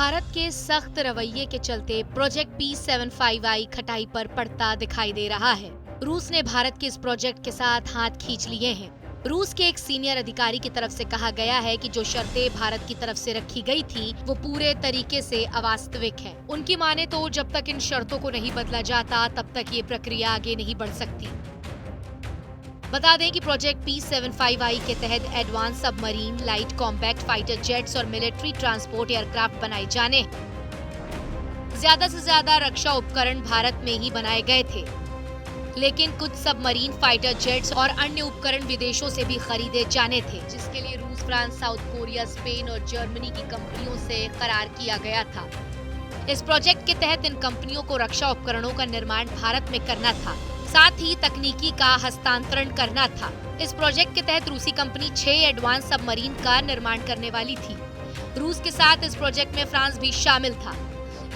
भारत के सख्त रवैये के चलते प्रोजेक्ट P75I खटाई पर पड़ता दिखाई दे रहा है। रूस ने भारत के इस प्रोजेक्ट के साथ हाथ खींच लिए हैं। रूस के एक सीनियर अधिकारी की तरफ से कहा गया है कि जो शर्तें भारत की तरफ से रखी गई थी वो पूरे तरीके से अवास्तविक है। उनकी माने तो जब तक इन शर्तों को नहीं बदला जाता तब तक ये प्रक्रिया आगे नहीं बढ़ सकती। बता दें कि प्रोजेक्ट P75I के तहत advance submarine, light compact fighter jets और मिलिट्री ट्रांसपोर्ट एयरक्राफ्ट बनाए जाने ज्यादा से ज्यादा रक्षा उपकरण भारत में ही बनाए गए थे, लेकिन कुछ सबमरीन, फाइटर जेट्स और अन्य उपकरण विदेशों से भी खरीदे जाने थे, जिसके लिए रूस, फ्रांस, साउथ कोरिया, स्पेन और जर्मनी की कंपनियों से करार किया गया था। इस प्रोजेक्ट के तहत इन कंपनियों को रक्षा उपकरणों का निर्माण भारत में करना था, साथ ही तकनीकी का हस्तांतरण करना था। इस प्रोजेक्ट के तहत रूसी कंपनी 6 एडवांस सबमरीन का निर्माण करने वाली थी। रूस के साथ इस प्रोजेक्ट में फ्रांस भी शामिल था,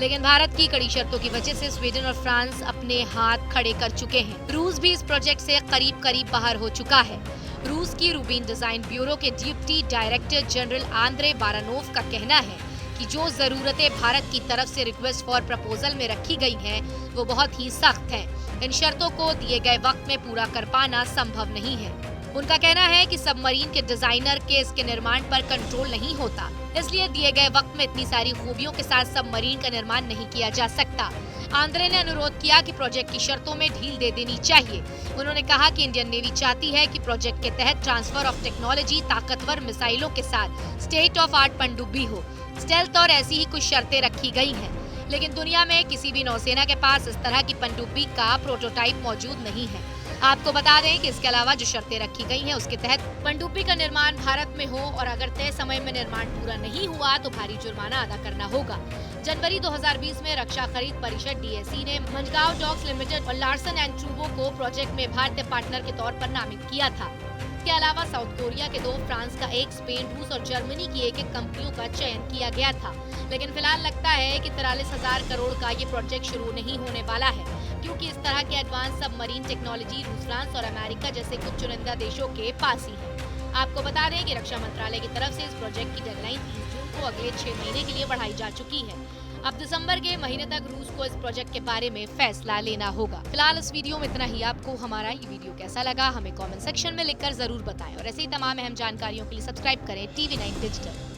लेकिन भारत की कड़ी शर्तों की वजह से स्वीडन और फ्रांस अपने हाथ खड़े कर चुके हैं। रूस भी इस प्रोजेक्ट से करीब करीब बाहर हो चुका है। रूस की रूबीन डिजाइन ब्यूरो के deputy director general Andre Baranov का कहना है कि जो जरूरतें भारत की तरफ से रिक्वेस्ट फॉर प्रपोजल में रखी गई हैं, वो बहुत ही सख्त हैं। इन शर्तों को दिए गए वक्त में पूरा कर पाना संभव नहीं है। उनका कहना है कि सबमरीन के डिजाइनर के इसके निर्माण पर कंट्रोल नहीं होता, इसलिए दिए गए वक्त में इतनी सारी खूबियों के साथ सबमरीन का निर्माण नहीं किया जा सकता। आंद्रे ने अनुरोध किया कि प्रोजेक्ट की शर्तों में ढील दे देनी चाहिए। उन्होंने कहा कि इंडियन नेवी चाहती है कि प्रोजेक्ट के तहत ट्रांसफर ऑफ टेक्नोलॉजी, ताकतवर मिसाइलों के साथ स्टेट ऑफ आर्ट पनडुब्बी हो, स्टेल्थ और ऐसी ही कुछ शर्तें रखी गई हैं, लेकिन दुनिया में किसी भी नौसेना के पास इस तरह की पनडुब्बी का प्रोटोटाइप मौजूद नहीं है। आपको बता दें कि इसके अलावा जो शर्तें रखी गई हैं उसके तहत पनडुब्बी का निर्माण भारत में हो और अगर तय समय में निर्माण पूरा नहीं हुआ तो भारी जुर्माना अदा करना होगा। जनवरी 2020 में रक्षा खरीद परिषद DSE ने मंझगांव डॉक्स लिमिटेड और लार्सन एंड टूब्रो को प्रोजेक्ट में भारतीय पार्टनर के तौर पर नामित किया था। इसके अलावा साउथ कोरिया के 2, फ्रांस का 1, स्पेन, रूस और जर्मनी की 1 कंपनियों का चयन किया गया था, लेकिन फिलहाल लगता है कि 43,000 करोड़ का ये प्रोजेक्ट शुरू नहीं होने वाला है, क्योंकि इस तरह की एडवांस सबमरीन टेक्नोलॉजी रूस, फ्रांस और अमेरिका जैसे कुछ चुनिंदा देशों के पास ही है। आपको बता दें कि रक्षा मंत्रालय की तरफ से इस प्रोजेक्ट की डेडलाइन 30 जून को अगले 6 महीने के लिए बढ़ाई जा चुकी है। अब दिसंबर के महीने तक रूस को इस प्रोजेक्ट के बारे में फैसला लेना होगा। फिलहाल इस वीडियो में इतना ही। आपको हमारा ये वीडियो कैसा लगा हमें कमेंट सेक्शन में लिखकर जरूर बताएं और ऐसे ही तमाम अहम जानकारियों के लिए सब्सक्राइब करें TV9 डिजिटल।